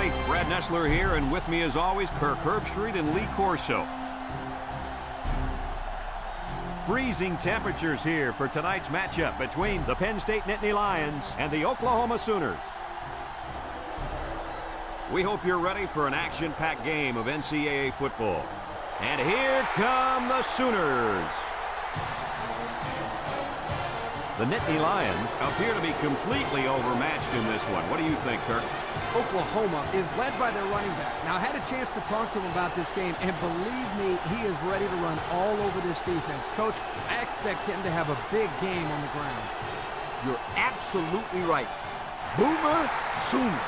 everybody. Brad Nessler here, and with me as always, Kirk Herbstreit and Lee Corso. Freezing temperatures here for tonight's matchup between the Penn State Nittany Lions and the Oklahoma Sooners. We hope you're ready for an action-packed game of NCAA football. And here come the Sooners. The Nittany Lions appear to be completely overmatched in this one. What do you think, Kirk? Oklahoma is led by their running back. Now, I had a chance to talk to him about this game, and believe me, he is ready to run all over this defense. Coach, I expect him to have a big game on the ground. You're absolutely right. Boomer Sooner.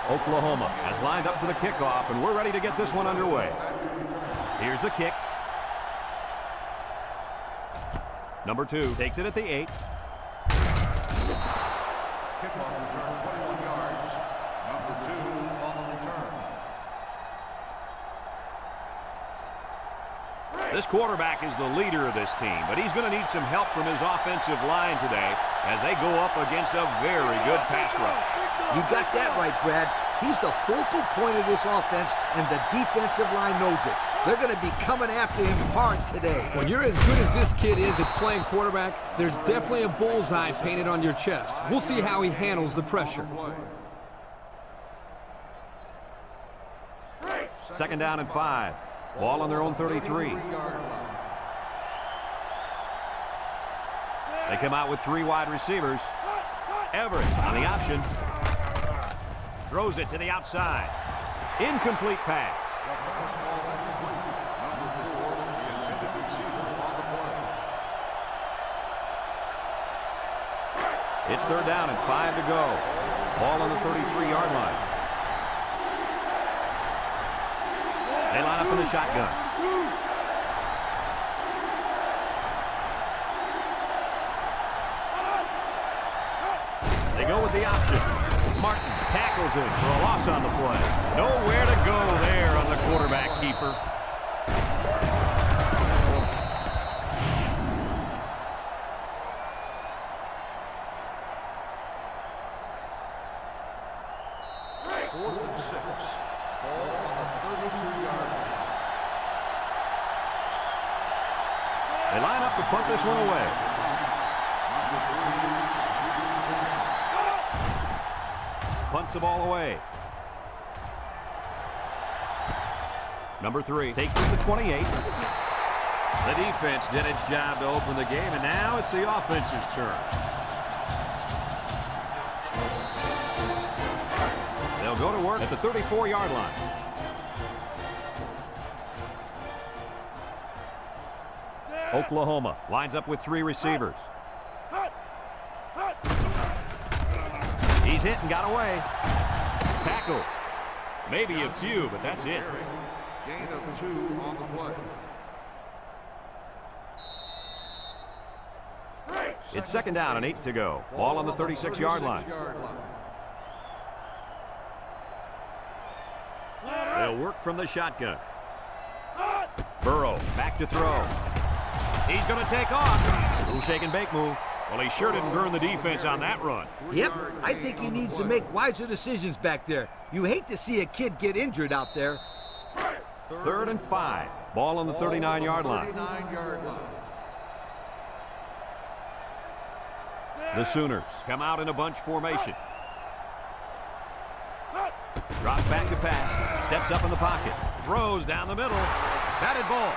Oklahoma has lined up for the kickoff, and we're ready to get this one underway. Here's the kick. Number 2 takes it at the 8. Kickoff return 21 yards. Number 2 on the return. This quarterback is the leader of this team, but he's going to need some help from his offensive line today as they go up against a very good pass rush. You got that right, Brad. He's the focal point of this offense, and the defensive line knows it. They're going to be coming after him hard today. When you're as good as this kid is at playing quarterback, there's definitely a bullseye painted on your chest. We'll see how he handles the pressure. Second down and 5. Ball on their own 33. They come out with 3 wide receivers. Everett on the option. Throws it to the outside. Incomplete pass. It's third down and 5 to go. Ball on the 33-yard line. They line up in the shotgun. They go with the option. Martin tackles him for a loss on the play. Nowhere to go there on the quarterback keeper. Fourth and 6. Ball on the 32-yard line. They line up to punt this one away. Punts the ball away. Number 3 takes it to 28. The defense did its job to open the game, and now it's the offense's turn. They'll go to work at the 34-yard line. Oklahoma lines up with 3 receivers. He's hit and got away. Tackle. Maybe a few, but that's it. Gain of 2 on the play. It's second down and 8 to go. Ball on the 36-yard line. They'll work from the shotgun. Burrow back to throw. He's going to take off. Little shake and bake move. Well, he sure didn't burn the defense on that run. Yep, I think he needs to make wiser decisions back there. You hate to see a kid get injured out there. Third and 5. Ball on the 39-yard line. The Sooners come out in a bunch formation. Drops back to pass. Steps up in the pocket. Throws down the middle. Batted ball.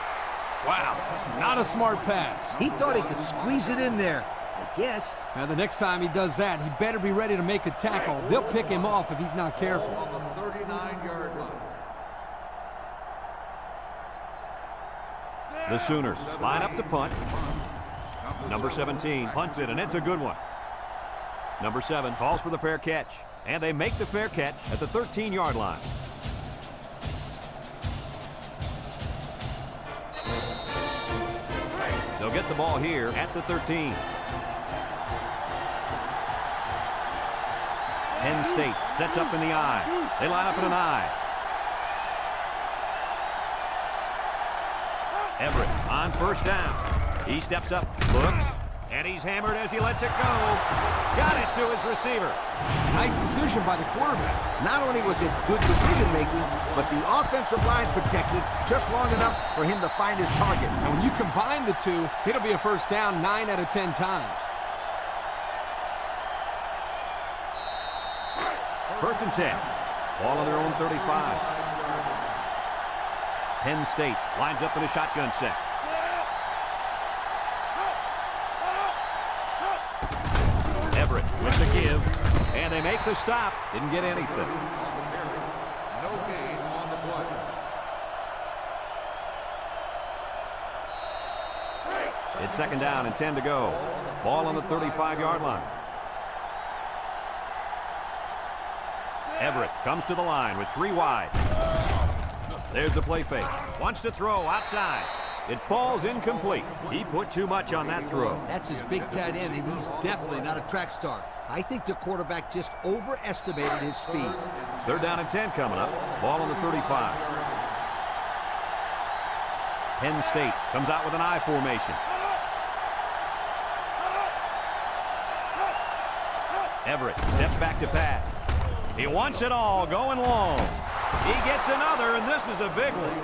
Wow, not a smart pass. He thought he could squeeze it in there, I guess. Now, the next time he does that, he better be ready to make a tackle. They'll pick him off if he's not careful. On the 39-yard line. The Sooners line up to punt. Number 17 punts it, and it's a good one. Number 7 calls for the fair catch. And they make the fair catch at the 13-yard line. They'll get the ball here at the 13. Penn State sets up in the I. They line up in an I. Everett on first down. He steps up, looks, and he's hammered as he lets it go. Got it to his receiver. Nice decision by the quarterback. Not only was it good decision-making, but the offensive line protected just long enough for him to find his target. And when you combine the two, it'll be a first down 9 out of 10 times. First and 10. Ball on their own 35. Penn State lines up in a shotgun set. Everett with the give, and they make the stop. Didn't get anything. No gain on the play. It's second down and 10 to go. Ball on the 35-yard line. Everett comes to the line with 3 wide. There's the play fake. Wants to throw outside. It falls incomplete. He put too much on that throw. That's his big tight end, and he's definitely not a track star. I think the quarterback just overestimated his speed. Third down and 10 coming up. Ball on the 35. Penn State comes out with an I formation. Everett steps back to pass. He wants it all, going long. He gets another, and this is a big one.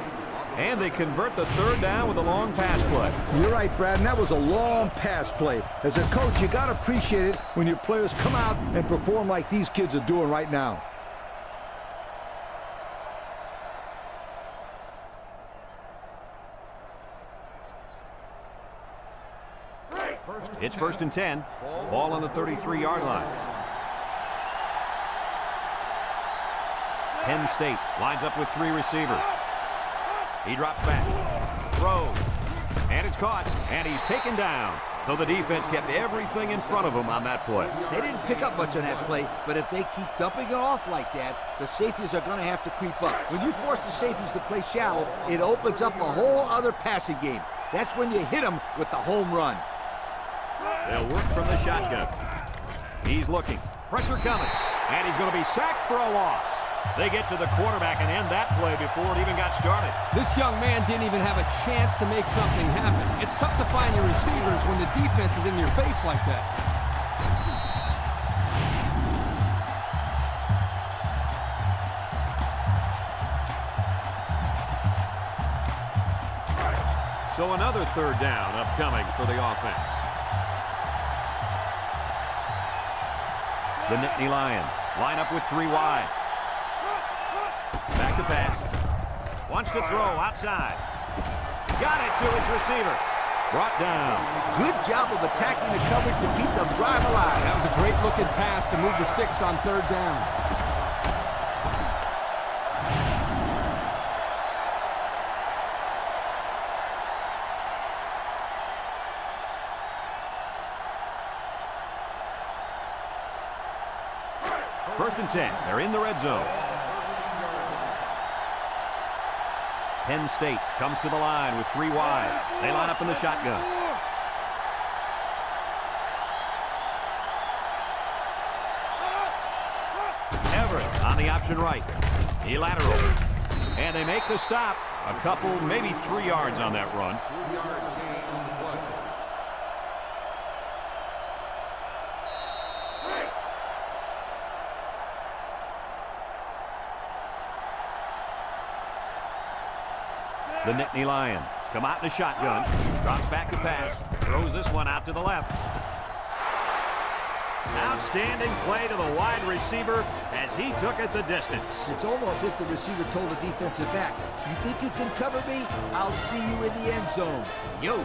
And they convert the third down with a long pass play. You're right, Brad, and that was a long pass play. As a coach, you got to appreciate it when your players come out and perform like these kids are doing right now. It's first and 10. Ball on the 33-yard line. Penn State lines up with 3 receivers. He drops back, throws, and it's caught, and he's taken down. So the defense kept everything in front of him on that play. They didn't pick up much on that play, but if they keep dumping it off like that, the safeties are going to have to creep up. When you force the safeties to play shallow, it opens up a whole other passing game. That's when you hit them with the home run. They'll work from the shotgun. He's looking. Pressure coming. And he's going to be sacked for a loss. They get to the quarterback and end that play before it even got started. This young man didn't even have a chance to make something happen. It's tough to find your receivers when the defense is in your face like that. So another third down upcoming for the offense. The Nittany Lions line up with 3 wide. Back to pass. Wants to throw outside. Got it to his receiver. Brought down. Good job of attacking the coverage to keep them drive alive. That was a great looking pass to move the sticks on third down. First and 10. They're in the red zone. Penn State comes to the line with 3 wide. They line up in the shotgun. Everett on the option right. He lateral. And they make the stop. A couple, maybe 3 yards on that run. 3-yard gain on the play. The Nittany Lions come out in a shotgun. Drops back to pass. Throws this one out to the left. Outstanding play to the wide receiver as he took it the distance. It's almost as if the receiver told the defensive back, "You think you can cover me? I'll see you in the end zone." Yo.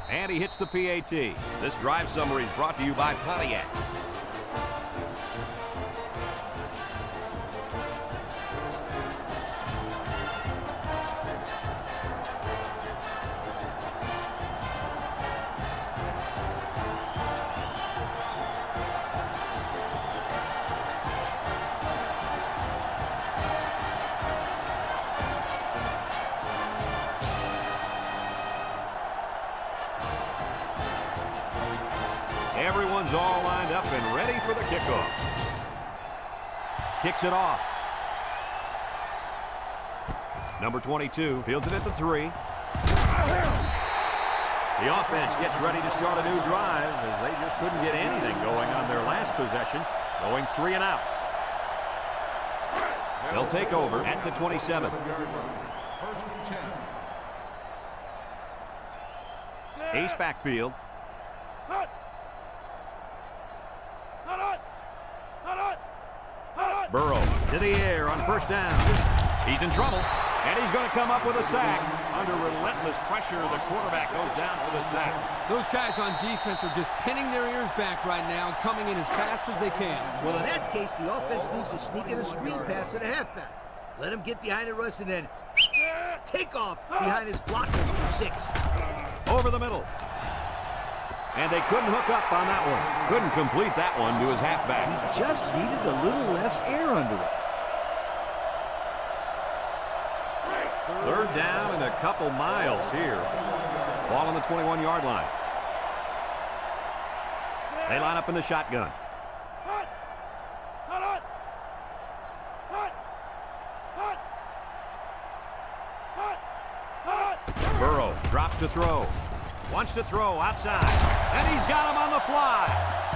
And he hits the PAT. This drive summary is brought to you by Pontiac. Everyone's all lined up and ready for the kickoff. Kicks it off. Number 22 fields it at the 3. The offense gets ready to start a new drive as they just couldn't get anything going on their last possession, going 3 and out. They'll take over at the 27. First and 10. Ace backfield. Burrow to the air on first down. He's in trouble, and he's going to come up with a sack. Under relentless pressure, the quarterback goes down for the sack. Those guys on defense are just pinning their ears back right now and coming in as fast as they can. Well, in that case, the offense needs to sneak in a screen pass to the halfback. Let him get behind the rush and then take off behind his blockers for 6. Over the middle. And they couldn't hook up on that one. Couldn't complete that one to his halfback. He just needed a little less air under it. Third down and a couple miles here. Ball on the 21-yard line. They line up in the shotgun. Burrow drops to throw. Wants to throw outside. And he's got him on the fly.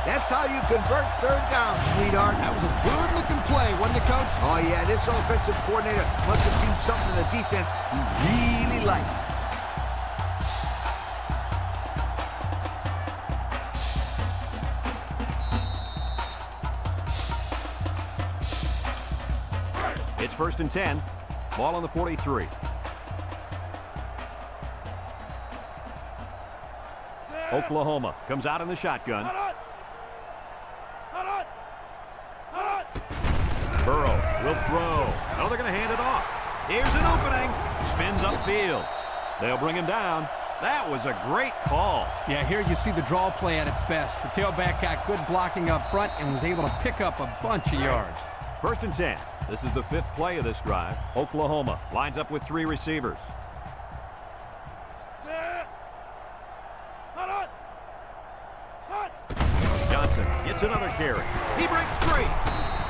That's how you convert third down, sweetheart. That was a good-looking play, wasn't it, Coach? Oh, yeah, this offensive coordinator must have seen something in the defense he really liked. It's first and 10. Ball on the 43. Oklahoma comes out in the shotgun. Burrow will throw. Oh, they're going to hand it off. Here's an opening. Spins upfield. They'll bring him down. That was a great call. Yeah, here you see the draw play at its best. The tailback got good blocking up front and was able to pick up a bunch of yards. First and 10. This is the 5th play of this drive. Oklahoma lines up with 3 receivers. Johnson gets another carry. He breaks free.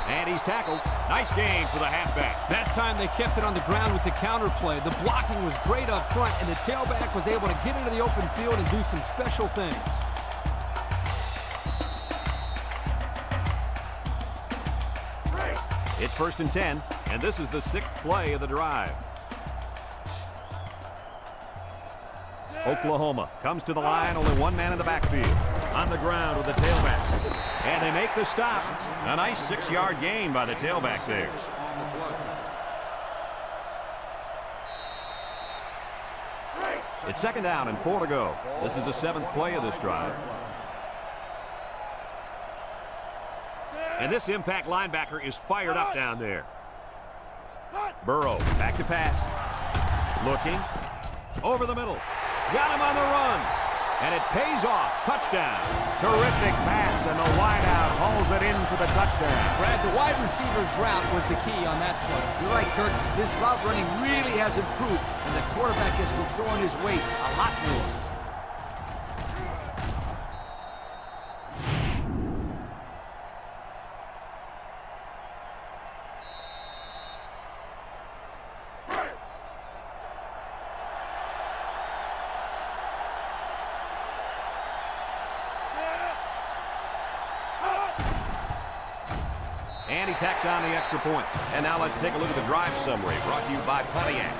And he's tackled. Nice game for the halfback. That time they kept it on the ground with the counter play. The blocking was great up front, and the tailback was able to get into the open field and do some special things. It's first and 10, and this is the 6th play of the drive. Oklahoma comes to the line, only one man in the backfield. On the ground with the tailback. And they make the stop. A nice 6-yard gain by the tailback there. It's second down and 4 to go. This is the 7th play of this drive. And this impact linebacker is fired up down there. Burrow back to pass. Looking. Over the middle. Got him on the run. And it pays off. Touchdown. Terrific pass, and the wideout hauls it in for the touchdown. Brad, the wide receiver's route was the key on that play. You're right, Kirk. This route running really has improved, and the quarterback has been throwing his weight a lot more. And he tacks on the extra point. And now let's take a look at the drive summary brought to you by Pontiac.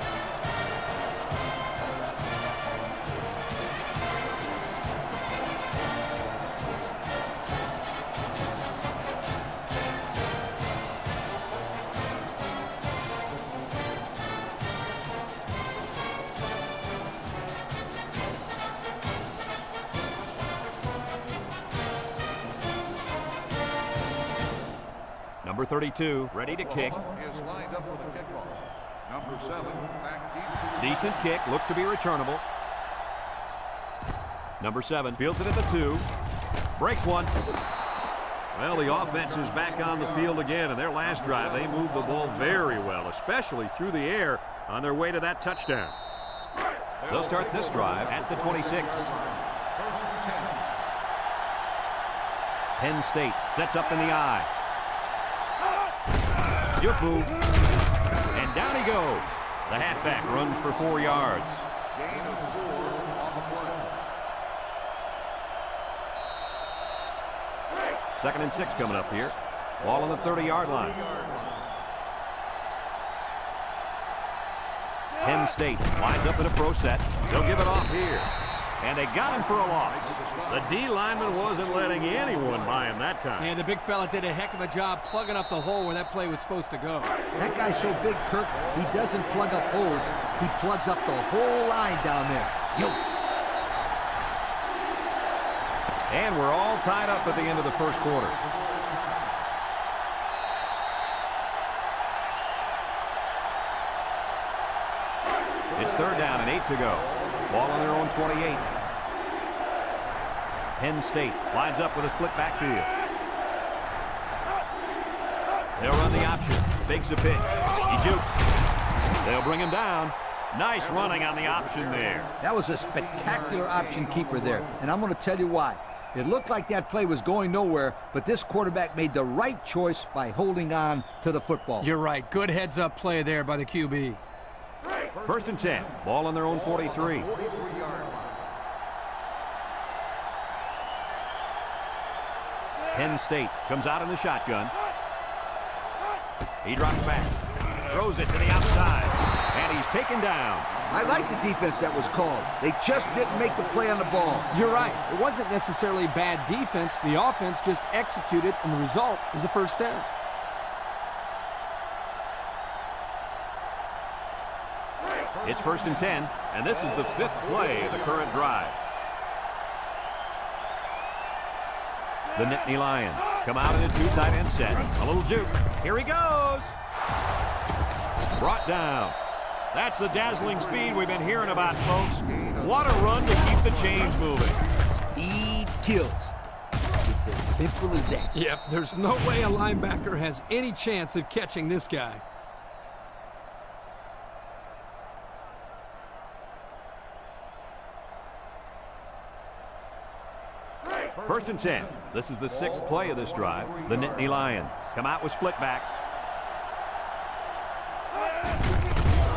Number 32, ready to kick. Is lined up for the kickoff. Number 7, back deep to Decent kick, looks to be returnable. Number 7 fields it at the 2. Breaks one. Well, the offense is back on the field again. In their last drive, they moved the ball very well, especially through the air on their way to that touchdown. They'll start this drive at the 26. Penn State sets up in the eye. Jupu. And down he goes. The halfback runs for 4 yards. gain of 4 on the play. 2nd and 6 coming up here. Ball on the 30-yard line. Penn State lines up in a pro set. They'll give it off here. And they got him for a loss. The D lineman wasn't letting anyone by him that time. And the big fella did a heck of a job plugging up the hole where that play was supposed to go. That guy's so big, Kirk, he doesn't plug up holes. He plugs up the whole line down there. Yo. And we're all tied up at the end of the first quarter. It's 3rd down and 8 to go. Ball on their own 28. Penn State lines up with a split backfield. They'll run the option. Fakes a pitch. He jukes. They'll bring him down. Nice running on the option there. That was a spectacular option keeper there, and I'm going to tell you why. It looked like that play was going nowhere, but this quarterback made the right choice by holding on to the football. You're right. Good heads-up play there by the QB. 1st and 10. Ball on their own 43. Penn State comes out in the shotgun. He drops back. Throws it to the outside. And he's taken down. I like the defense that was called. They just didn't make the play on the ball. You're right. It wasn't necessarily bad defense. The offense just executed, and the result is a first down. It's 1st and 10, and this is the 5th play of the current drive. The Nittany Lions come out in a 2 tight end set. A little juke. Here he goes. Brought down. That's the dazzling speed we've been hearing about, folks. What a run to keep the chains moving. Speed kills. It's as simple as that. Yep, there's no way a linebacker has any chance of catching this guy. First and 10. This is the 6th play of this drive. The Nittany Lions come out with split backs.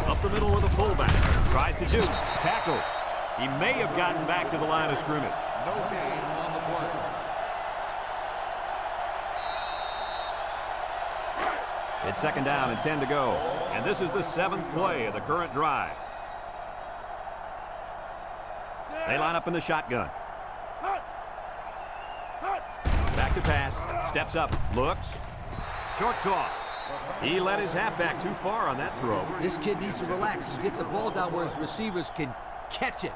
Up the middle with a fullback. Tries to juke. Tackle. He may have gotten back to the line of scrimmage. No gain on the play. It's 2nd down and 10 to go. And this is the 7th play of the current drive. They line up in the shotgun. Back to pass. Steps up. Looks. Short toss. He let his halfback too far on that throw. This kid needs to relax and get the ball down where his receivers can catch it.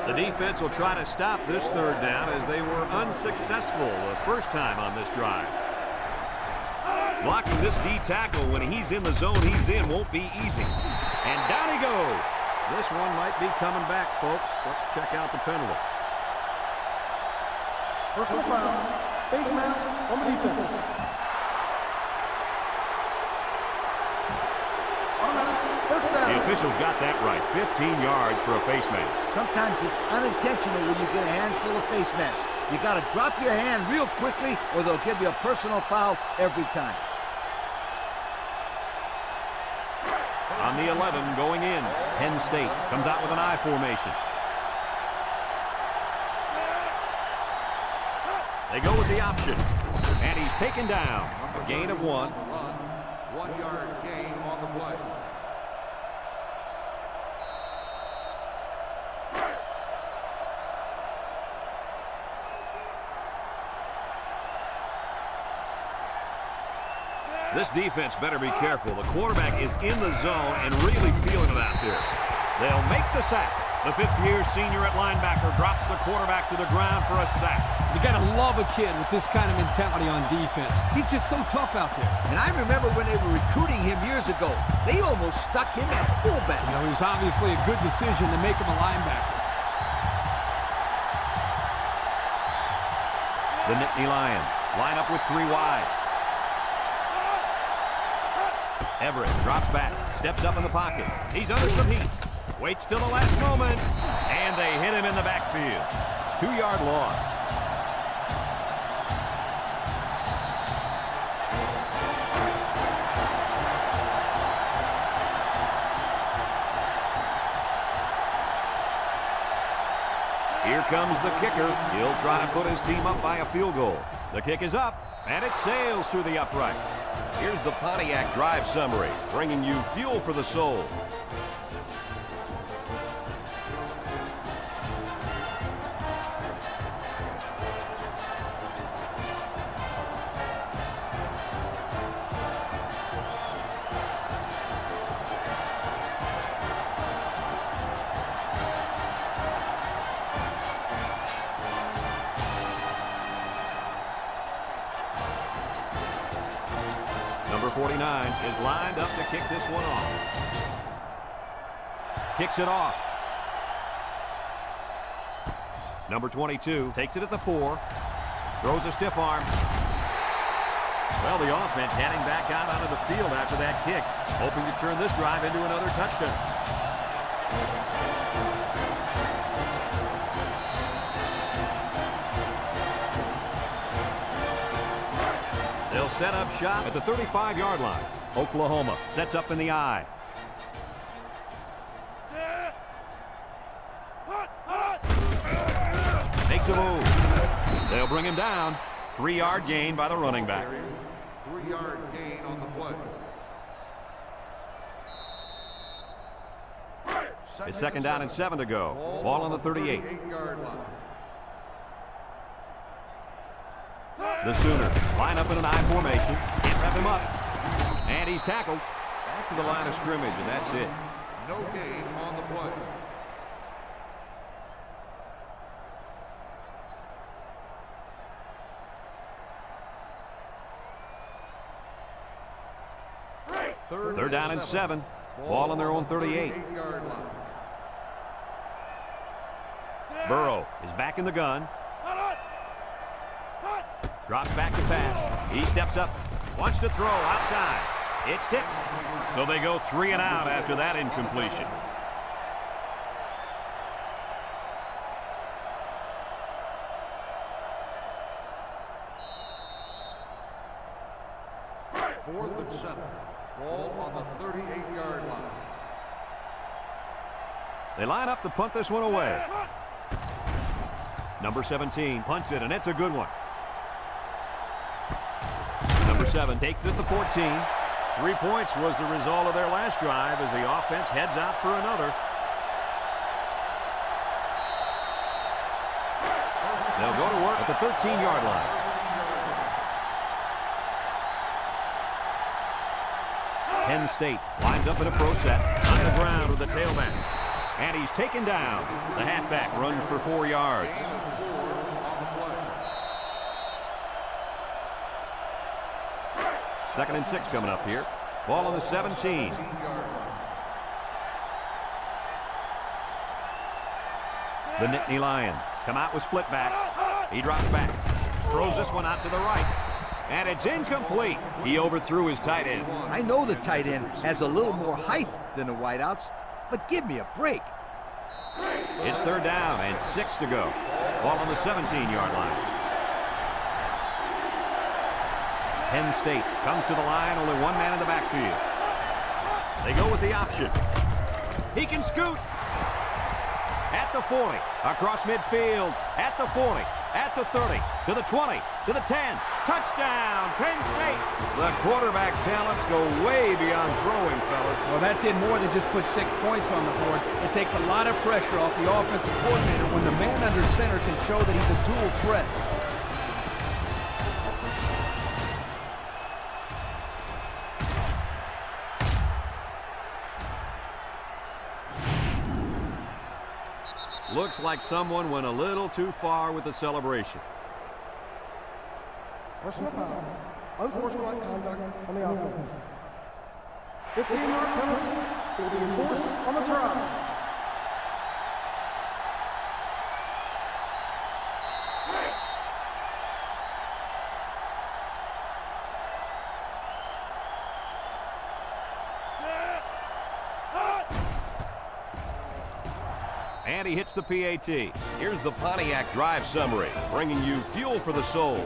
The defense will try to stop this 3rd down as they were unsuccessful the first time on this drive. Blocking this D tackle when he's in the zone he's in won't be easy. And down he goes. This one might be coming back, folks. Let's check out the penalty. Personal foul, face mask on the defense. First down. The officials got that right. 15 yards for a face mask. Sometimes it's unintentional when you get a handful of face masks. You got to drop your hand real quickly or they'll give you a personal foul every time. On the 11 going in, Penn State comes out with an I formation. They go with the option, and he's taken down. A gain of 1. 1 yard gain on the play. This defense better be careful. The quarterback is in the zone and really feeling it out there. They'll make the sack. The fifth-year senior at linebacker drops the quarterback to the ground for a sack. You got to love a kid with this kind of mentality on defense. He's just so tough out there. And I remember when they were recruiting him years ago, they almost stuck him at fullback. You know, it was obviously a good decision to make him a linebacker. The Nittany Lions line up with 3 wide. Everett drops back, steps up in the pocket. He's under some heat. Waits till the last moment, and they hit him in the backfield. 2-yard loss. Here comes the kicker. He'll try to put his team up by a field goal. The kick is up, and it sails through the uprights. Here's the Pontiac drive summary, bringing you fuel for the soul. Number 49 is lined up to kick this one off. Kicks it off. Number 22 takes it at the 4. Throws a stiff arm. Well, the offense heading back out onto the field after that kick, hoping to turn this drive into another touchdown. They'll set up shop at the 35-yard line. Oklahoma sets up in the I. Makes a move. They'll bring him down. 3-yard gain by the running back. 3-yard gain on the play. It's second down and 7 to go. Ball on the 38. 38-yard line. The Sooners line up in an I formation. Can't wrap him up. And he's tackled. Back to the line of scrimmage, and that's it. No gain on the play. Third down and 7. Ball on their own 38. 38-yard line. Burrow is back in the gun. Drops back to pass. He steps up. Wants to throw outside. It's tipped. So they go 3 and out after that incompletion. Fourth and 7. Ball on the 38-yard line. They line up to punt this one away. Number 17 punts it, and it's a good one. Number 7 takes it at the 14. 3 points was the result of their last drive as the offense heads out for another. They'll go to work at the 13-yard line. Penn State lines up in a pro set on the ground with the tailback. And he's taken down. The halfback runs for 4 yards. Second and 6 coming up here. Ball on the 17. The Nittany Lions come out with split backs. He drops back. Throws this one out to the right. And it's incomplete. He overthrew his tight end. I know the tight end has a little more height than the wideouts, but give me a break. It's third down and 6 to go. Ball on the 17-yard line. Penn State comes to the line, only one man in the backfield. They go with the option. He can scoot. At the 40, across midfield, at the 40, at the 30, to the 20, to the 10. Touchdown, Penn State. The quarterback talents go way beyond throwing, fellas. Well, that did more than just put 6 points on the board. It takes a lot of pressure off the offensive coordinator when the man under center can show that he's a dual threat. Looks like someone went a little too far with the celebration. Personal foul. Unsportsmanlike conduct on the offense. 15-yard penalty will be enforced on the try. And he hits the PAT. Here's the Pontiac drive summary, bringing you fuel for the soul.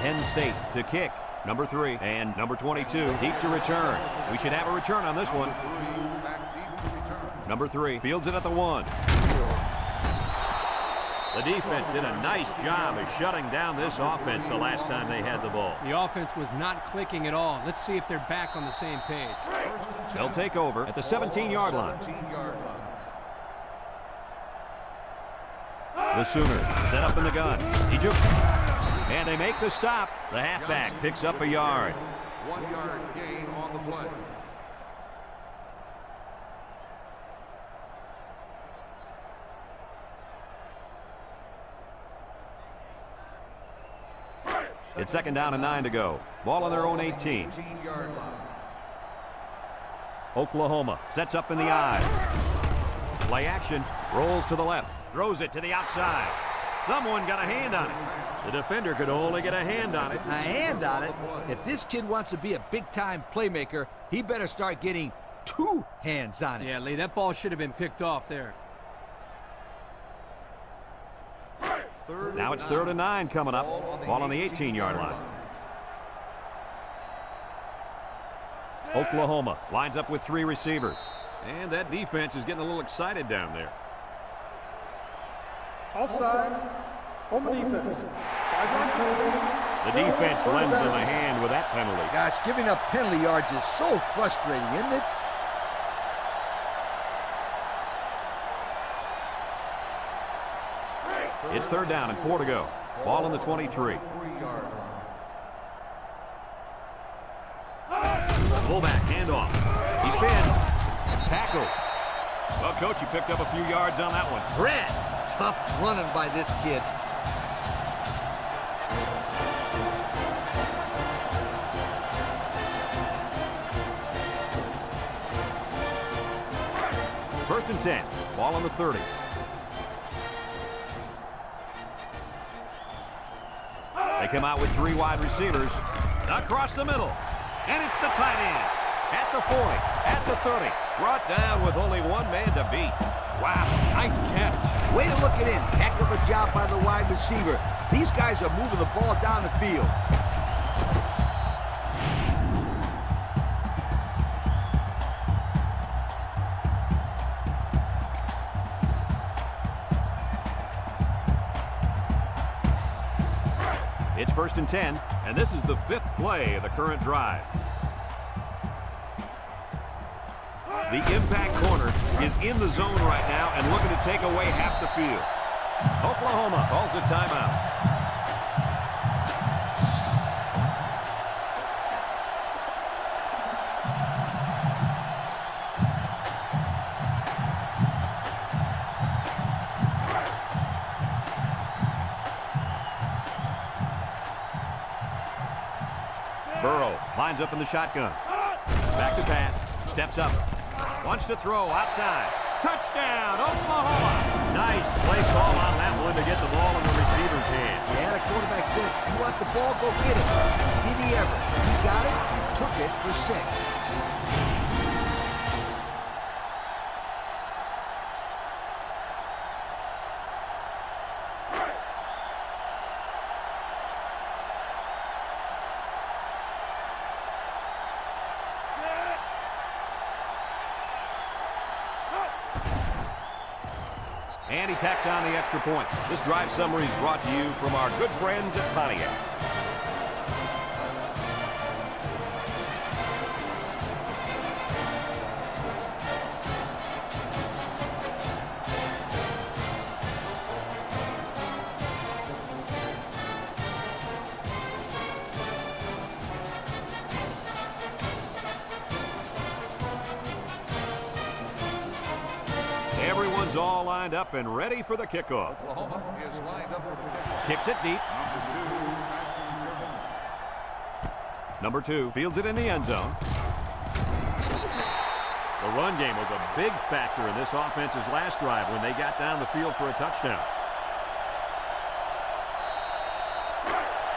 Penn State to kick. Number 3 and number 22 deep to return. We should have a return on this one. Back deep to return. Number 3 fields it at the 1. The defense did a nice job of shutting down this offense the last time they had the ball. The offense was not clicking at all. Let's see if they're back on the same page. They'll take over at the 17-yard line. 17-yard line. The Sooners set up in the gun. He jukes. And they make the stop. The halfback picks up a yard. 1-yard gain on the play. It's 2nd down and 9 to go. Ball on their own 18. 18-yard line. Oklahoma sets up in the I. Play action. Rolls to the left. Throws it to the outside. Someone got a hand on it. The defender could only get a hand on it. A hand on it? If this kid wants to be a big-time playmaker, he better start getting 2 hands on it. Yeah, Lee, that ball should have been picked off there. Now it's 3rd and 9 coming up. Ball on the 18-yard line. Oklahoma lines up with 3 receivers. And that defense is getting a little excited down there. Offsides on the defense. 5-yard penalty. The defense lends them a hand with that penalty. Gosh, giving up penalty yards is so frustrating, isn't it? It's 3rd down and 4 to go. Ball on the 23. 3-yard line. Fullback handoff. He spins. Tackle. Well, Coach, he picked up a few yards on that one. Brad, tough running by this kid. First and 10. Ball on the 30. They come out with 3 wide receivers. Across the middle. And it's the tight end. At the 40. At the 30. Brought down with only 1 man to beat. Wow, nice catch. Way to look it in. Heck of a job by the wide receiver. These guys are moving the ball down the field. It's 1st and 10, and this is the 5th play of the current drive. The impact corner is in the zone right now and looking to take away half the field. Oklahoma calls a timeout. Burrow lines up in the shotgun. Back to pass. Steps up. Wants to throw outside. Touchdown, Oklahoma. Nice play call on that one to get the ball in the receiver's hand. Yeah, the quarterback said, you want the ball, go get it. Did he ever? He got it, took it for 6. And he tacks on the extra point. This drive summary is brought to you from our good friends at Pontiac. Everyone's all lined up and ready for the kickoff. Oklahoma is lined up for the kickoff. Kicks it deep. Number 2 fields it in the end zone. The run game was a big factor in this offense's last drive when they got down the field for a touchdown.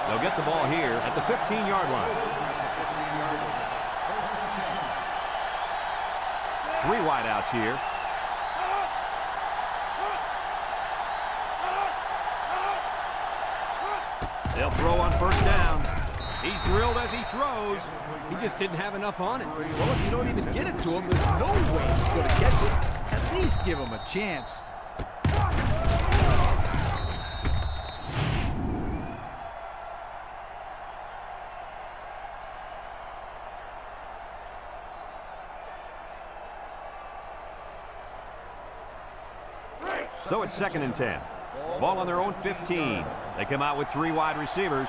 They'll get the ball here at the 15-yard line. 3 wideouts here. They'll throw on first down. He's drilled as he throws. He just didn't have enough on it. Well, if you don't even get it to him, there's no way he's going to catch it. At least give him a chance. So it's 2nd and 10. Ball on their own 15. They come out with 3 wide receivers.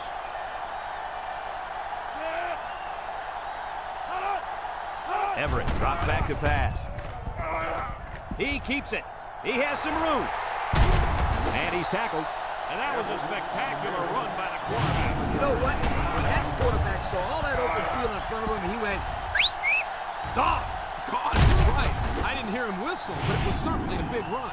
Everett drops back to pass. He keeps it. He has some room. And he's tackled. And that was a spectacular run by the quarterback. You know what? When that quarterback saw all that open field in front of him, he went, God, you're right. I didn't hear him whistle, but it was certainly a big run.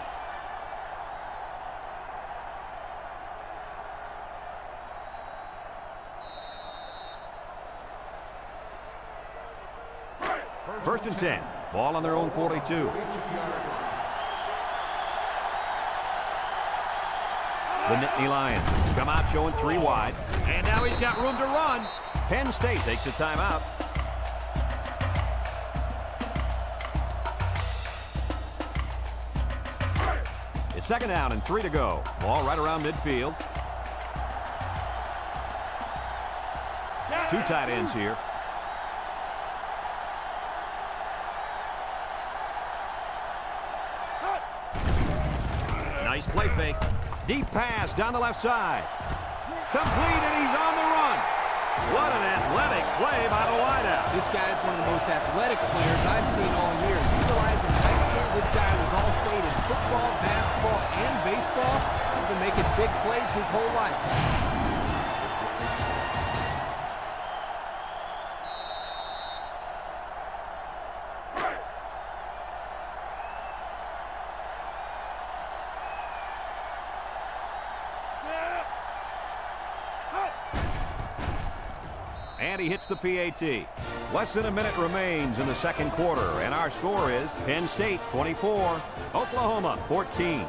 First and 10. Ball on their own 42. The Nittany Lions come out showing 3 wide. And now he's got room to run. Penn State takes a timeout. It's 2nd down and 3 to go. Ball right around midfield. 2 tight ends here. Nice play fake. Deep pass down the left side. Complete, and he's on the run. What an athletic play by the wideout. This guy is one of the most athletic players I've seen all year. Utilizing high school, this guy was all-state in football, basketball, and baseball. He's been making big plays his whole life. And he hits the PAT. Less than a minute remains in the 2nd quarter, and our score is Penn State 24, Oklahoma 14.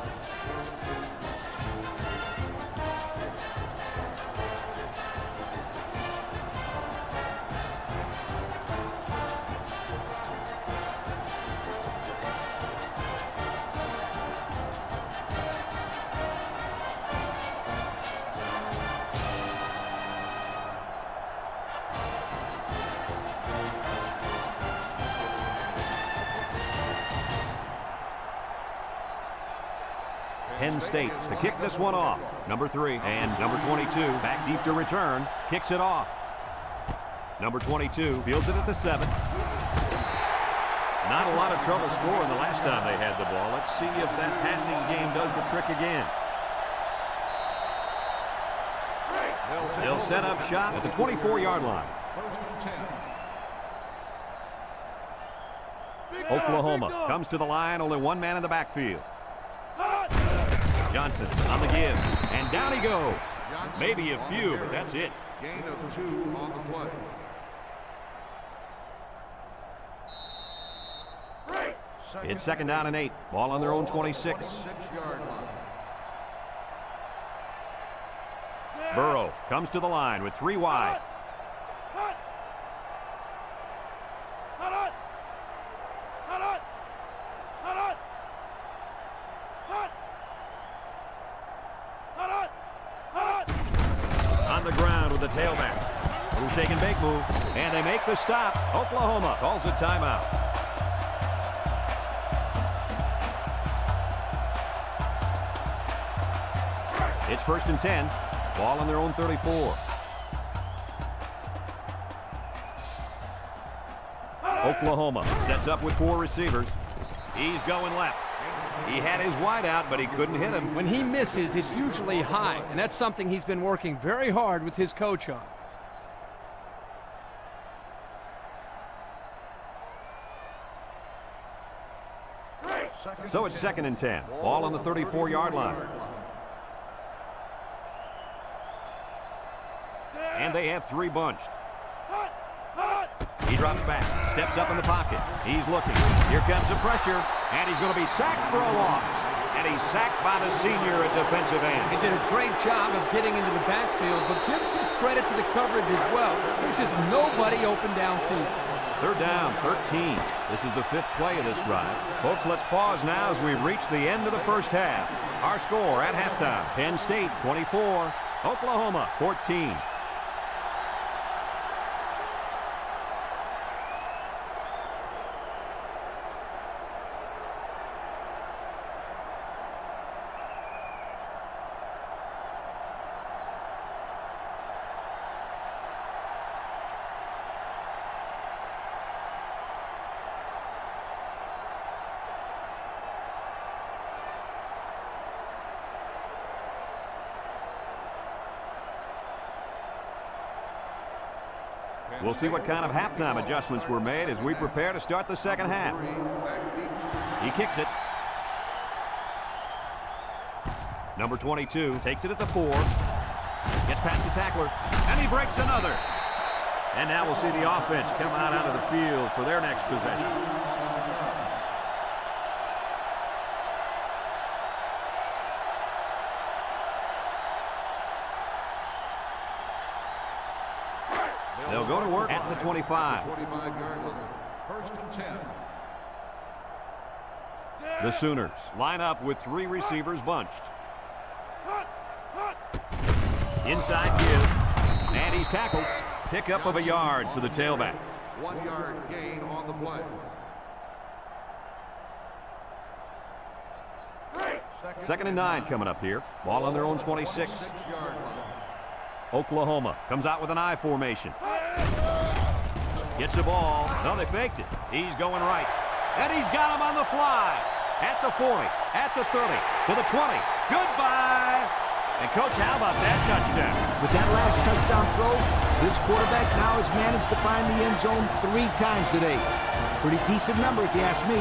Penn State to kick this one off. Number 3 and number 22 back deep to return. Kicks it off. Number 22 fields it at the 7. Not a lot of trouble scoring the last time they had the ball. Let's see if that passing game does the trick again. They'll set up shop at the 24-yard line. Oklahoma comes to the line, only 1 man in the backfield. Johnson on the give, and down he goes. Maybe a few, but that's it. Gain of 2 on the play. It's 2nd down and 8. Ball on their own 26. 6-yard line. Burrow comes to the line with 3 wide. tailback. Little shake and bake move. And they make the stop. Oklahoma calls a timeout. It's 1st and 10. Ball on their own 34. Oklahoma sets up with 4 receivers. He's going left. He had his wide out, but he couldn't hit him. When he misses, it's usually high, and that's something he's been working very hard with his coach on. So it's 2nd and 10. Ball on the 34-yard line. And they have 3 bunched. He drops back, steps up in the pocket. He's looking. Here comes the pressure, and he's going to be sacked for a loss. And he's sacked by the senior at defensive end. He did a great job of getting into the backfield, but give some credit to the coverage as well. There's just nobody open downfield. 3rd down, 13. This is the 5th play of this drive. Folks, let's pause now as we reach the end of the first half. Our score at halftime, Penn State 24, Oklahoma 14. We'll see what kind of halftime adjustments were made as we prepare to start the second half. He kicks it. Number 22 takes it at the 4. Gets past the tackler, and he breaks another. And now we'll see the offense come out onto the field for their next possession. They'll go to work at the 25. 25-yard line. 1st and 10. The Sooners line up with 3 receivers bunched. Inside give, and he's tackled. Pickup of a yard for the tailback. 1-yard gain on the play. 2nd and 9 coming up here. Ball on their own 26. 6-yard line. Oklahoma comes out with an I formation. Gets the ball. No, they faked it. He's going right. And he's got him on the fly. At the 40, at the 30, to the 20. Goodbye. And, Coach, how about that touchdown? With that last touchdown throw, this quarterback now has managed to find the end zone 3 times today. Pretty decent number if you ask me.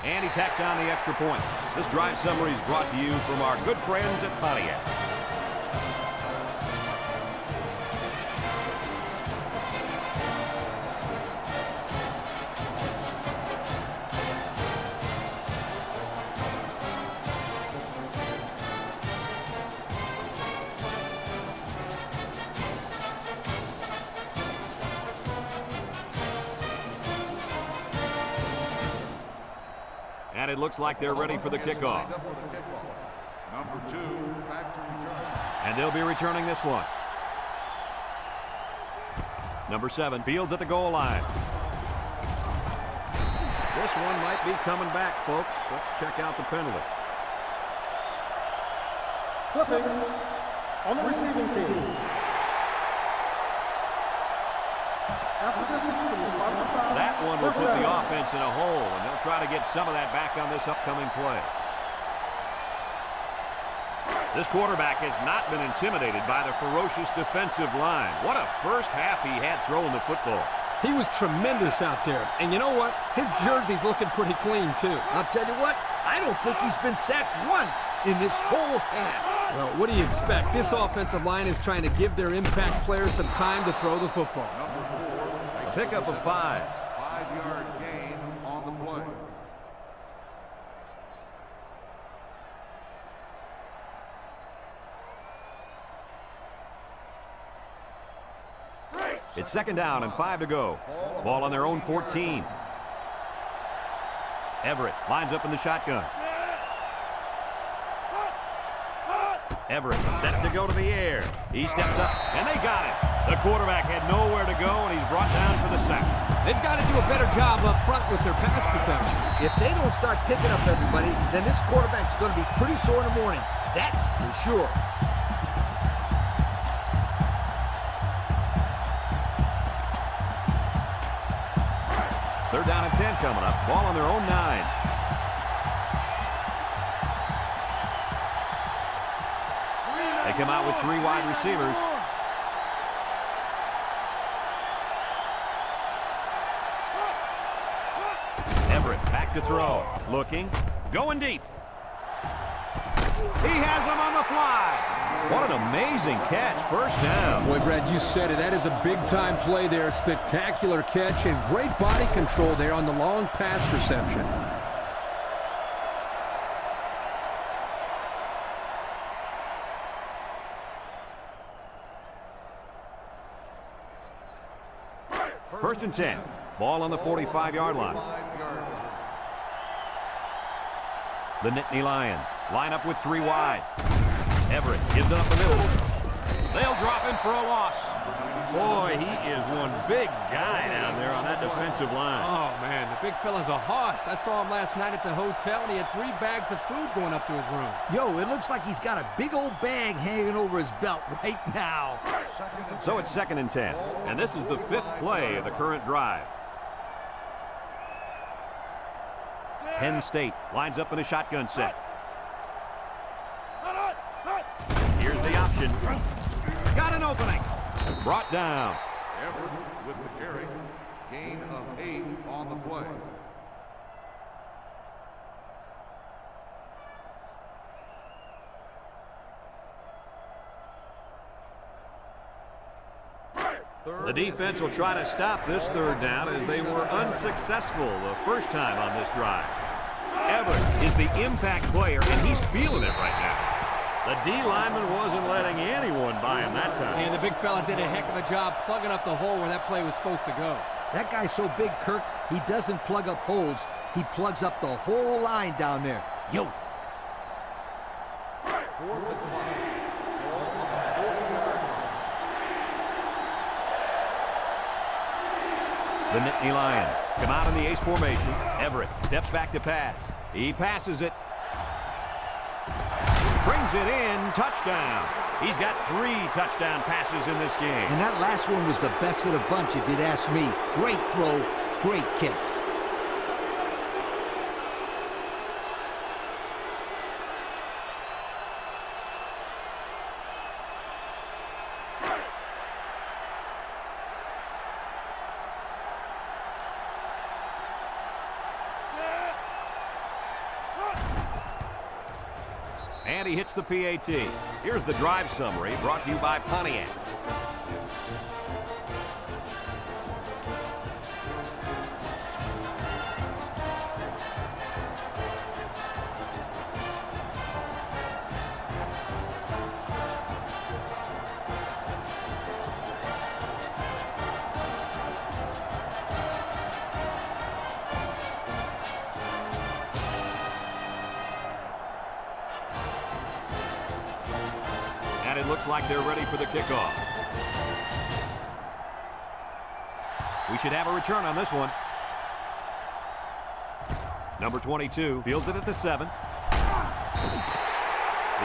And he tacks on the extra point. This drive summary is brought to you from our good friends at Pontiac. And it looks like they're ready for the kickoff. Number 2, back to return. And they'll be returning this one. Number 7, Fields at the goal line. This one might be coming back, folks. Let's check out the penalty. Flipping on the receiving team. After distance to the spot of the foul. That one will First put the down. offense in a hole, and they'll try to get some of that back on this upcoming play. This quarterback has not been intimidated by the ferocious defensive line. What a first half he had throwing the football. He was tremendous out there. And you know what? His jersey's looking pretty clean, too. I'll tell you what, I don't think he's been sacked once in this whole half. Well, what do you expect? This offensive line is trying to give their impact players some time to throw the football. Number 4, A pickup of 5. 5-yard gain on the play. It's 2nd down and 5 to go. Ball on their own 14. Everett lines up in the shotgun. Everett set to go to the air. He steps up, and they got it. The quarterback had nowhere to go, and he's brought down for the sack. They've got to do a better job up front with their pass protection. If they don't start picking up everybody, then this quarterback's going to be pretty sore in the morning. That's for sure. They're down and 10 coming up. Ball on their own 9. They come out with 3 wide receivers. Everett back to throw. Looking. Going deep. He has him on the fly. What an amazing catch. First down. Boy, Brad, you said it. That is a big-time play there. Spectacular catch and great body control there on the long pass reception. First and 10. Ball on the 45-yard line. 5-yard line. The Nittany Lions line up with 3 wide. Everett gives it up the middle. They'll drop him for a loss. Boy, he is one big guy down there on that defensive line. Oh, man, the big fella's a hoss. I saw him last night at the hotel, and he had 3 bags of food going up to his room. Yo, it looks like he's got a big old bag hanging over his belt right now. So it's 2nd and 10, and this is the 5th play of the current drive. Penn State lines up in a shotgun set. Here's the option. Got an opening. Brought down. Everett with the carry. Gain of 8 on the play. The defense will try to stop this 3rd down as they were unsuccessful the first time on this drive. Everett is the impact player, and he's feeling it right now. The D lineman wasn't letting anyone by him that time. And the big fella did a heck of a job plugging up the hole where that play was supposed to go. That guy's so big, Kirk, he doesn't plug up holes. He plugs up the whole line down there. Yo. The Nittany Lions come out in the ace formation. Everett steps back to pass. He passes it. Brings it in. Touchdown. He's got 3 touchdown passes in this game. And that last one was the best of the bunch, if you'd ask me. Great throw, great catch. And he hits the PAT. Here's the drive summary brought to you by Pontiac. And it looks like they're ready for the kickoff. We should have a return on this one. Number 22 fields it at the 7. The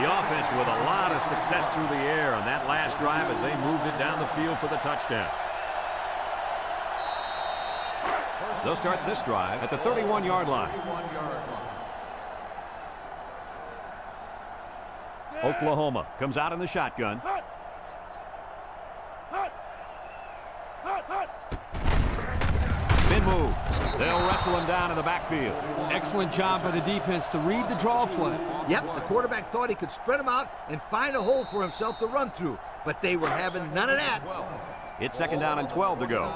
offense with a lot of success through the air on that last drive as they moved it down the field for the touchdown. They'll start this drive at the 31-yard line. Oklahoma comes out in the shotgun. Spin move. They'll wrestle him down in the backfield. Excellent job by the defense to read the draw play. Yep, the quarterback thought he could spread him out and find a hole for himself to run through, but they were having none of that. It's 2nd down and 12 to go.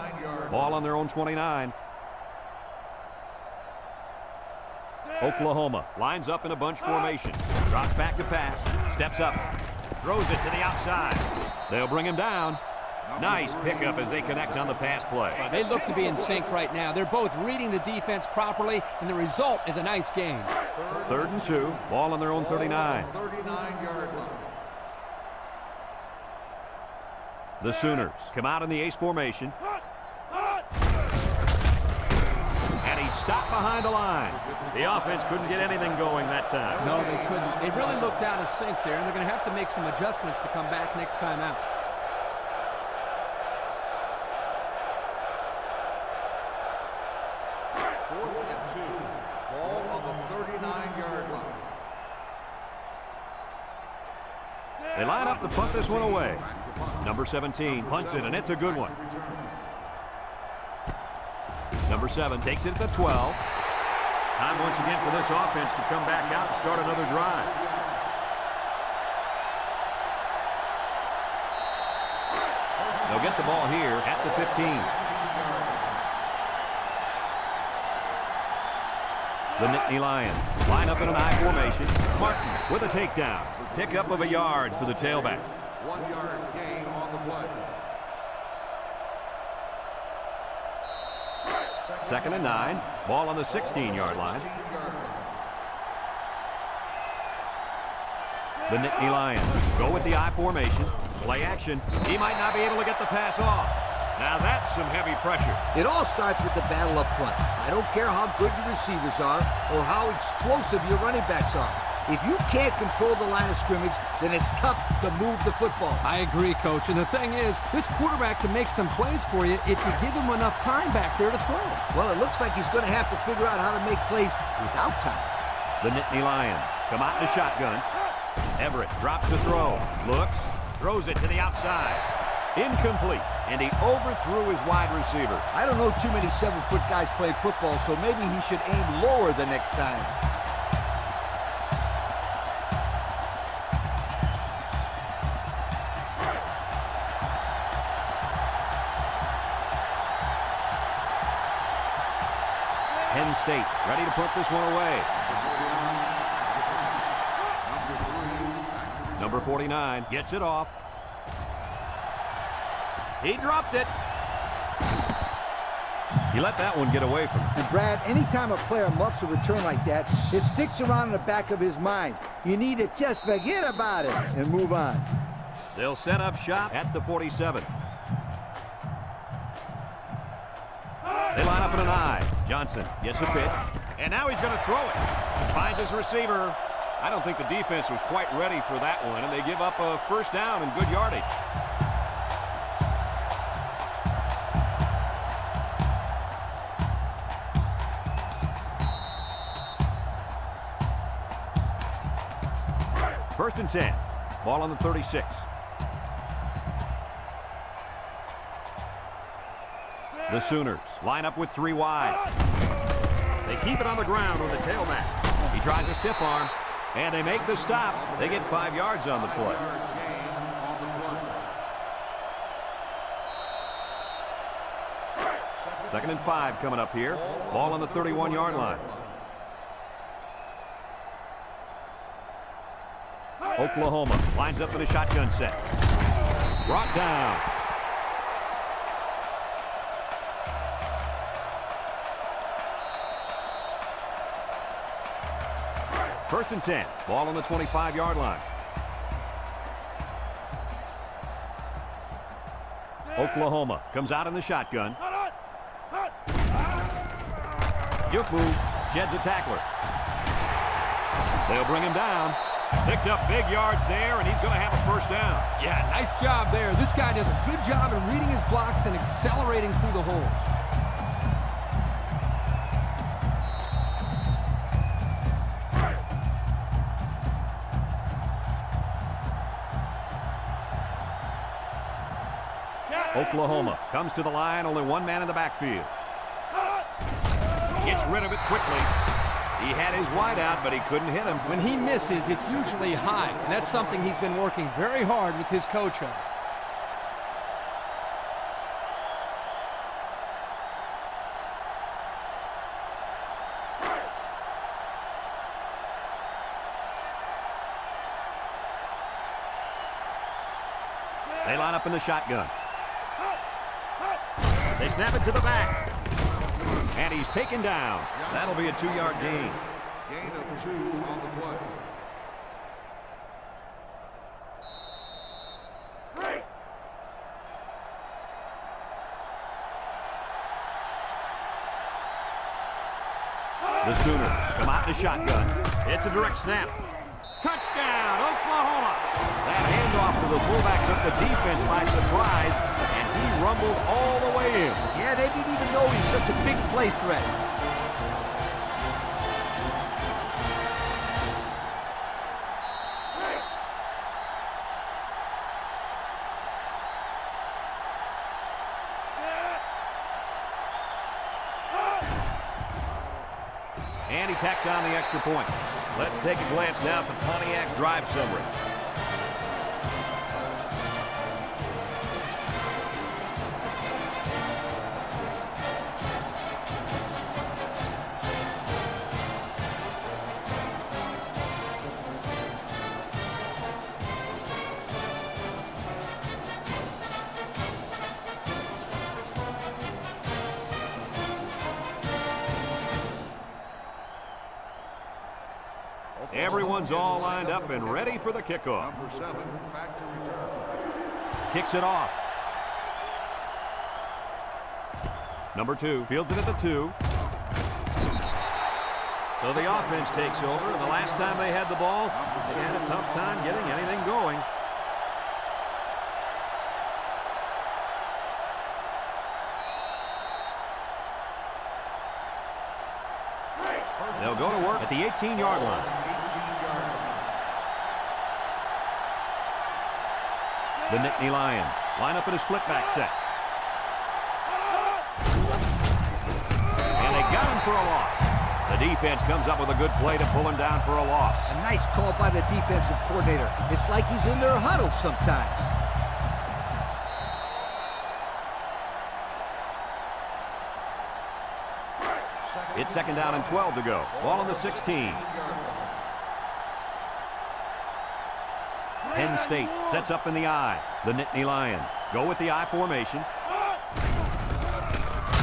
Ball on their own 29. Oklahoma lines up in a bunch formation. Drops back to pass. Steps up. Throws it to the outside. They'll bring him down. Nice pickup as they connect on the pass play. They look to be in sync right now. They're both reading the defense properly, and the result is a nice game. 3rd and 2. Ball on their own 39. 39-yard line. The Sooners come out in the ace formation. And he stopped behind the line. The offense couldn't get anything going that time. No, they couldn't. They really looked out of sync there, and they're going to have to make some adjustments to come back next time out. Ball on the 39-yard line. They line up to punt this one away. Number 17 punts it, and it's a good one. Number 7 takes it at the 12. Time once again for this offense to come back out and start another drive. They'll get the ball here at the 15. The Nittany Lions line up in an I formation. Martin with a takedown. Pickup of a yard for the tailback. 1-yard gain on the play. 2nd and 9. Ball on the 16-yard line. The Nittany Lions go with the I formation. Play action. He might not be able to get the pass off. Now that's some heavy pressure. It all starts with the battle up front. I don't care how good your receivers are or how explosive your running backs are. If you can't control the line of scrimmage, then it's tough to move the football. I agree, Coach. And the thing is, this quarterback can make some plays for you if you give him enough time back there to throw. Well, it looks like he's going to have to figure out how to make plays without time. The Nittany Lions come out in a shotgun. Everett drops to throw. Looks. Throws it to the outside. Incomplete. And he overthrew his wide receiver. I don't know too many 7-foot guys playing football, so maybe he should aim lower the next time. Penn State ready to put this one away. Number 49 gets it off. He dropped it. He let that one get away from him. And Brad, anytime a player muffs a return like that, it sticks around in the back of his mind. You need to just forget about it and move on. They'll set up shop at the 47. They line up in an I. Johnson gets a pitch. And now he's going to throw it. Finds his receiver. I don't think the defense was quite ready for that one, and they give up a first down and good yardage. First and 10. Ball on the 36. The Sooners line up with 3 wide. They keep it on the ground with the tailback. He tries a stiff arm, and they make the stop. They get 5 yards on the play. 2nd and 5 coming up here. Ball on the 31-yard line. Oklahoma lines up in a shotgun set. Brought down. First and 10. Ball on the 25-yard line. Oklahoma comes out in the shotgun. Juke move. Sheds a tackler. They'll bring him down. Picked up big yards there, and he's going to have a first down. Yeah, nice job there. This guy does a good job of reading his blocks and accelerating through the holes. Oklahoma comes to the line, only one man in the backfield. Gets rid of it quickly. He had his wide out, but he couldn't hit him. When he misses, it's usually high, and that's something he's been working very hard with his coach on. They line up in the shotgun. They snap it to the back. And he's taken down. That'll be a 2-yard gain. Gain of 2 on the play. The Sooners come out in the shotgun. It's a direct snap. Touchdown, Oklahoma! That handoff to the fullback took the defense by surprise, and he rumbled all the way in. Yeah, they didn't even know he's such a big play threat. And he tacks on the extra point. Let's take a glance now at the Pontiac drive summary. Everyone's all lined up and ready for the kickoff. Number 7, back to return. Kicks it off. Number 2 fields it at the 2. So the offense takes over, and the last time they had the ball, they had a tough time getting anything going. They'll go to work at the 18-yard line. The Nittany Lions line up in a split back set. And they got him for a loss. The defense comes up with a good play to pull him down for a loss. A nice call by the defensive coordinator. It's like he's in their huddle sometimes. It's 2nd down and 12 to go. Ball on the 16. Penn State sets up in the I. The Nittany Lions go with the I formation.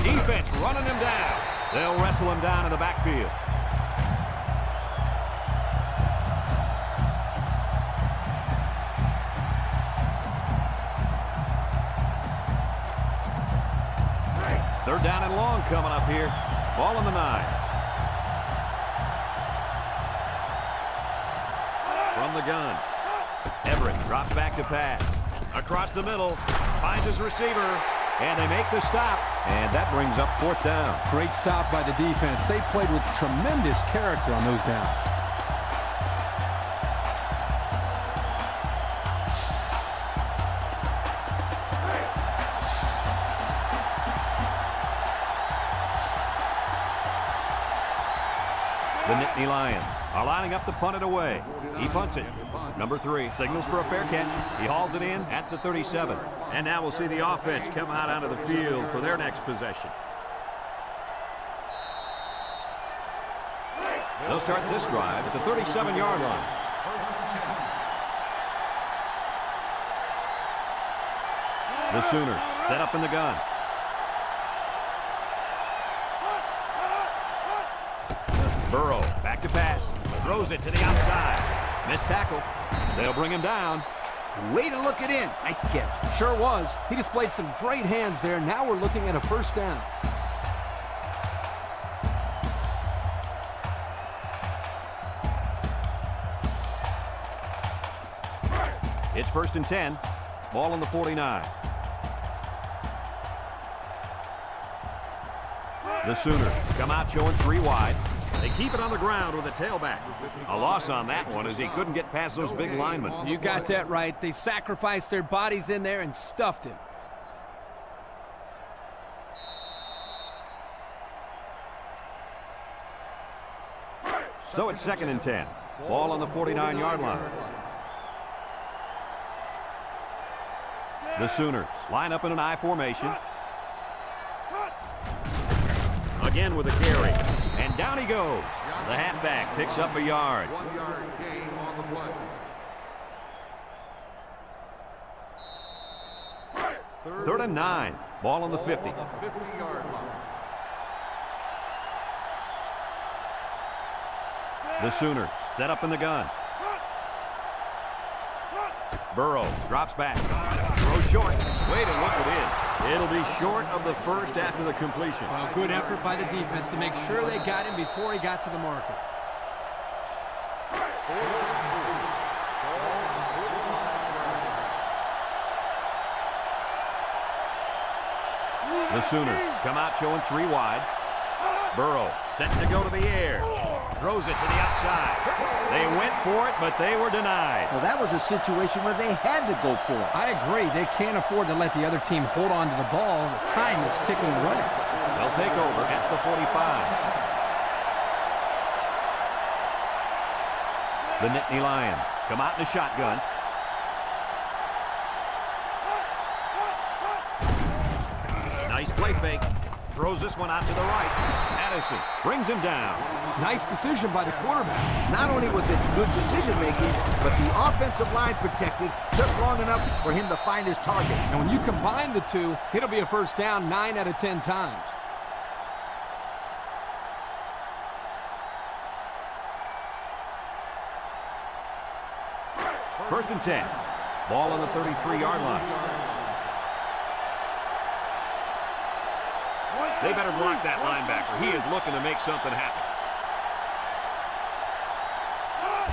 Defense running him down. They'll wrestle him down in the backfield. Third down and long coming up here. Ball on the 9. From the gun. Everett drops back to pass. Across the middle. Finds his receiver. And they make the stop. And that brings up 4th down. Great stop by the defense. They played with tremendous character on those downs. The Nittany Lions are lining up to punt it away. He punts it. Number 3 signals for a fair catch. He hauls it in at the 37. And now we'll see the offense come out onto the field for their next possession. They'll start this drive at the 37-yard line. The Sooners set up in the gun. Burrow back to pass. Throws it to the outside. Missed tackle. They'll bring him down. Way to look it in. Nice catch. Sure was. He displayed some great hands there. Now we're looking at a 1st down. It's 1st and 10. Ball on the 49. The Sooners come out showing 3 wide. They keep it on the ground with a tailback. A loss on that one as he couldn't get past those big linemen. You got that right. They sacrificed their bodies in there and stuffed him. So it's 2nd and 10. Ball on the 49-yard line. The Sooners line up in an I formation. Again with a carry. And down he goes. The halfback picks up a yard. 1-yard gain on the play. 3rd and 9. Ball on the 50. 50-yard line. The Sooners set up in the gun. Burrow drops back. Throw short. Way to look it in. It'll be short of the first after the completion. Well, good effort by the defense to make sure they got him before he got to the marker. The Sooners come out showing 3 wide. Burrow set to go to the air. Throws it to the outside. They went for it, but they were denied. Well, that was a situation where they had to go for it. I agree. They can't afford to let the other team hold on to the ball. The time is ticking away. They'll take over at the 45. The Nittany Lions come out in a shotgun. Nice play fake. Throws this one out to the right. Addison brings him down. Nice decision by the quarterback. Not only was it good decision-making, but the offensive line protected just long enough for him to find his target. And when you combine the two, it'll be a first down 9 out of 10 times. First and 10. Ball on the 33-yard line. They better block that linebacker. He is looking to make something happen.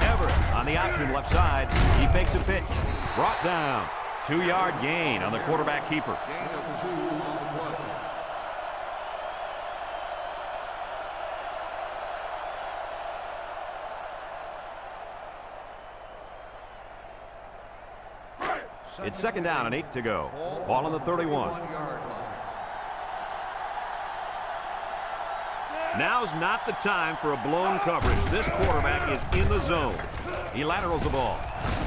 Everett on the option left side. He fakes a pitch. Brought down. 2-yard gain on the quarterback keeper. Gain of 2 on the play. It's 2nd down and 8 to go. Ball on the 31. 1-yard line. Now's not the time for a blown coverage. This quarterback is in the zone. He laterals the ball.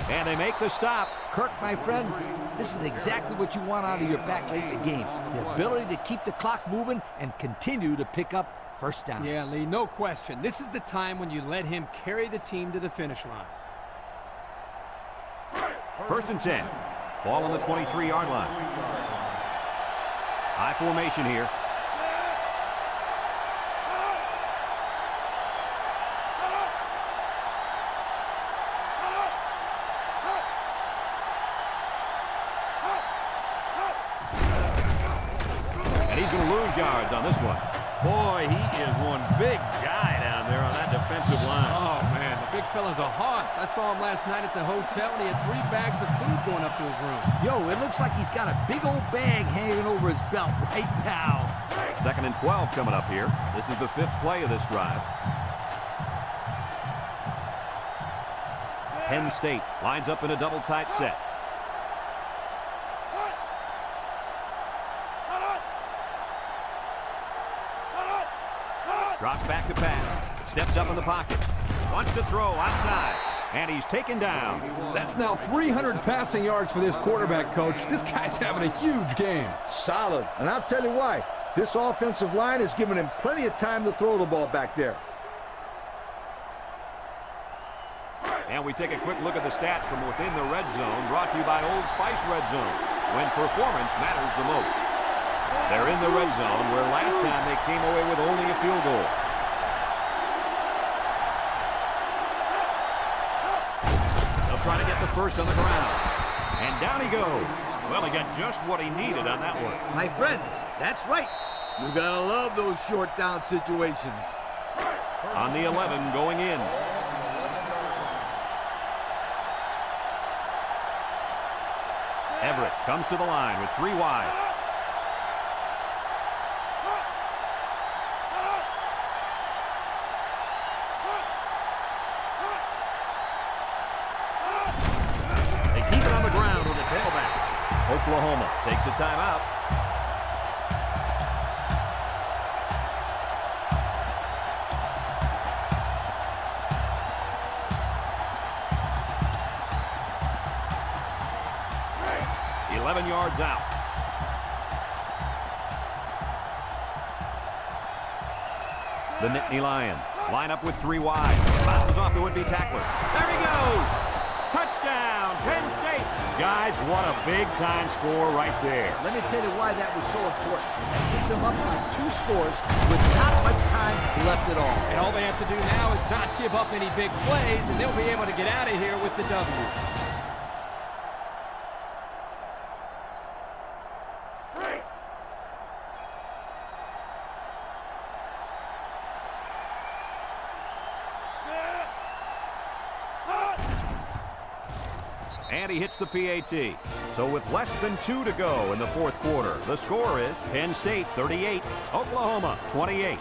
And they make the stop. Kirk, my friend, this is exactly what you want out of your back late in the game. The ability to keep the clock moving and continue to pick up first downs. Yeah, Lee, no question. This is the time when you let him carry the team to the finish line. First and 10. Ball on the 23-yard line. High formation here. And he's going to lose yards on this one. Boy, he is one big guy down there on that defensive line. Oh, man, the big fella's a hoss. I saw him last night at the hotel, and he had 3 bags of food going up to his room. Yo, it looks like he's got a big old bag hanging over his belt right now. 2nd and 12 coming up here. This is the 5th play of this drive. Penn State lines up in a double tight set. Drops back to pass. Steps up in the pocket. Wants to throw outside. And he's taken down. That's now 300 passing yards for this quarterback, Coach. This guy's having a huge game. Solid. And I'll tell you why. This offensive line is giving him plenty of time to throw the ball back there. And we take a quick look at the stats from within the red zone, brought to you by Old Spice Red Zone, when performance matters the most. They're in the red zone, where last time they came away with only a field goal. They'll try to get the first on the ground. And down he goes. Well, he got just what he needed on that one. My friends, that's right. You gotta love those short down situations. On the 11 going in. Everett comes to the line with 3 wide. They keep it on the ground with the tailback. Oklahoma takes a timeout. Yards out. The Nittany Lions line up with 3 wide. Bounces off the would-be tackler. There he goes! Touchdown, Penn State! Guys, what a big-time score right there. Let me tell you why that was so important. That puts them up by 2 scores with not much time left at all. And all they have to do now is not give up any big plays, and they'll be able to get out of here with the W. And he hits the PAT. So with less than 2 to go in the 4th quarter, the score is Penn State 38, Oklahoma 28.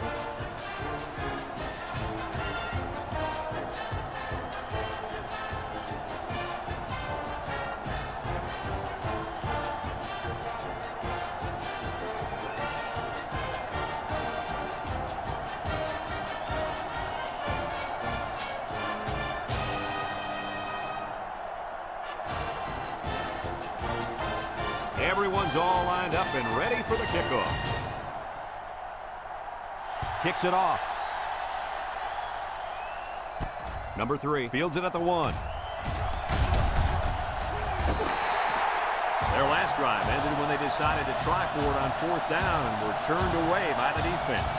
Everyone's all lined up and ready for the kickoff. Kicks it off. Number 3 fields it at the 1. Their last drive ended when they decided to try for it on 4th down and were turned away by the defense.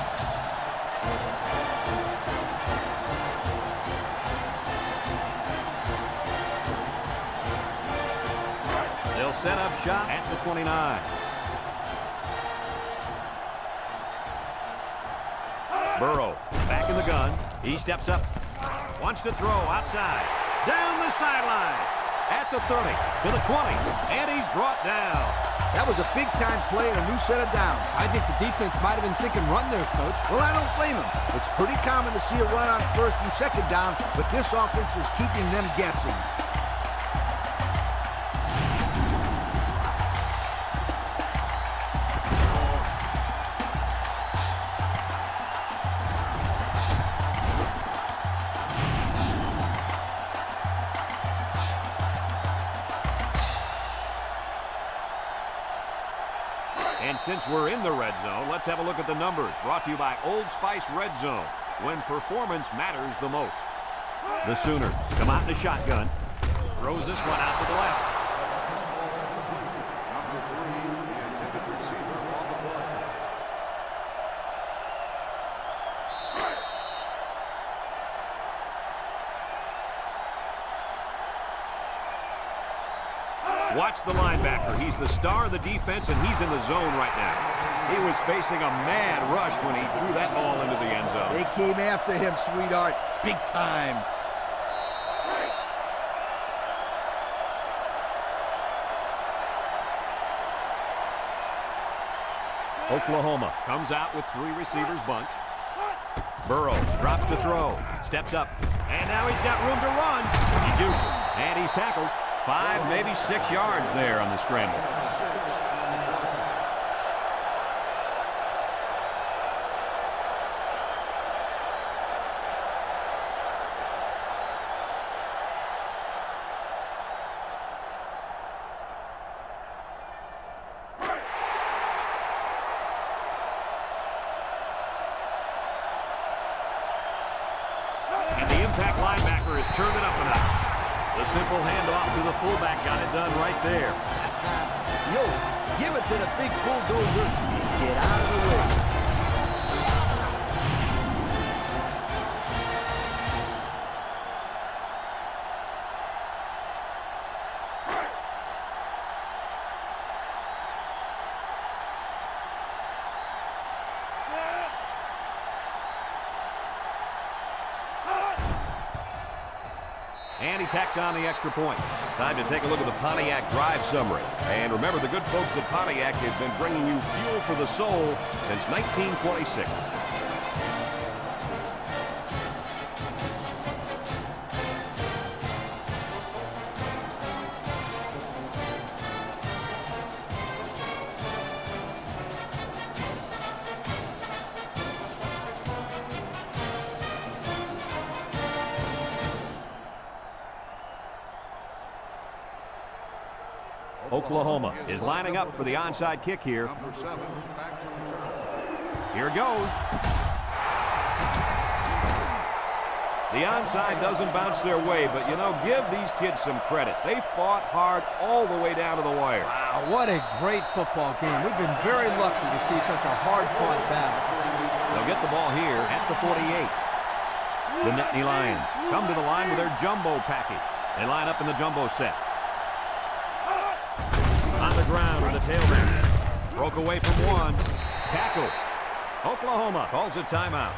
They'll set up shop at the 29. Burrow back in the gun. He steps up. Wants to throw outside. Down the sideline. At the 30. To the 20. And he's brought down. That was a big-time play and a new set of downs. I think the defense might have been thinking run there, Coach. Well, I don't blame them. It's pretty common to see a run on 1st and 2nd down, but this offense is keeping them guessing. And since we're in the red zone, let's have a look at the numbers. Brought to you by Old Spice Red Zone, when performance matters the most. The Sooners come out in the shotgun. Throws this one out to the left. Number 3, the intended receiver on the play. Watch the linebacker. He's the star of the defense, and he's in the zone right now. He was facing a mad rush when he threw that ball into the end zone. They came after him, sweetheart. Big time. Oklahoma comes out with 3 receivers bunch. Burrow drops to throw. Steps up. And now he's got room to run. He jukes. And he's tackled. 5, maybe 6 yards there on the scramble. And the impact linebacker has turned it up a notch. The simple handoff to the fullback got it done right there. Yo, give it to the big bulldozer and get out of the way. And he tacks on the extra point. Time to take a look at the Pontiac drive summary. And remember, the good folks at Pontiac have been bringing you fuel for the soul since 1926. Oklahoma is lining up for the onside kick here. Number 7, back to return. Here goes. The onside doesn't bounce their way, but, you know, give these kids some credit. They fought hard all the way down to the wire. Wow, what a great football game. We've been very lucky to see such a hard-fought battle. They'll get the ball here at the 48. The Nittany Lions come to the line with their jumbo package. They line up in the jumbo set. On the ground with the tailback. Broke away from one. Tackle. Oklahoma calls a timeout.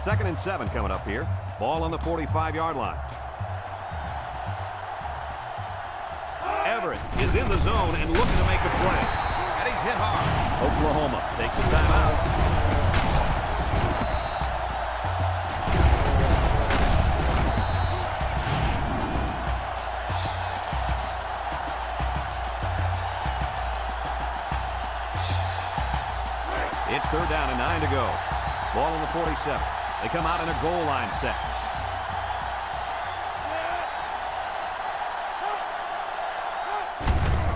Second and 7 coming up here. Ball on the 45-yard line. Everett is in the zone and looking to make a play. And he's hit hard. Oklahoma takes a timeout. It's third down and 9 to go. Ball on the 47. They come out in a goal line set.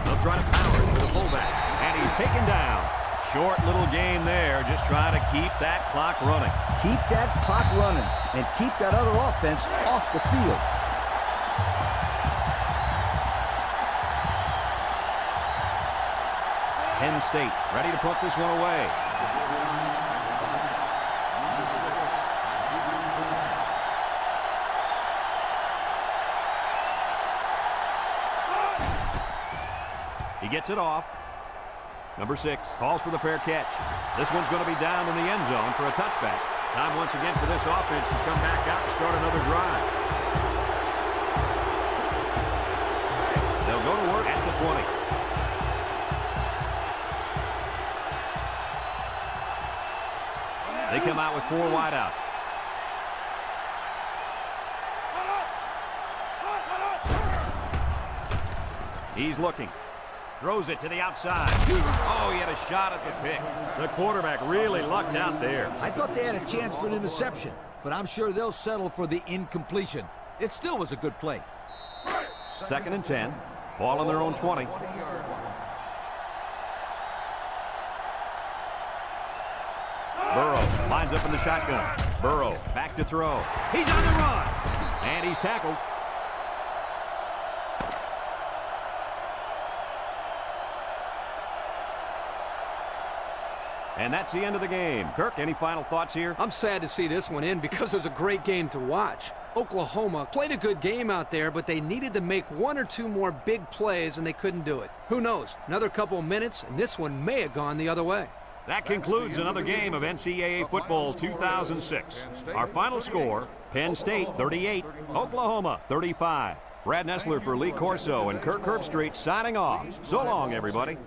They'll try to power it with a fullback. And he's taken down. Short little gain there, just trying to keep that clock running. Keep that clock running and keep that other offense off the field. Penn State ready to put this one away. He gets it off. Number 6 calls for the fair catch. This one's going to be down in the end zone for a touchback. Time once again for this offense to come back out and start another drive. They'll go to work at the 20. They come out with 4 wide out. He's looking. Throws it to the outside. Oh, he had a shot at the pick. The quarterback really lucked out there. I thought they had a chance for an interception, but I'm sure they'll settle for the incompletion. It still was a good play. Second and 10. Ball on their own 20. Burrow lines up in the shotgun. Burrow back to throw. He's on the run. And he's tackled. And that's the end of the game. Kirk, any final thoughts here? I'm sad to see this one end because it was a great game to watch. Oklahoma played a good game out there, but they needed to make 1 or 2 more big plays, and they couldn't do it. Who knows? Another couple of minutes, and this one may have gone the other way. That concludes another game of NCAA football 2006. Our final score, Penn State 38, Oklahoma 35. Brad Nessler for Lee Corso and Kirk Herbstreit signing off. So long, everybody.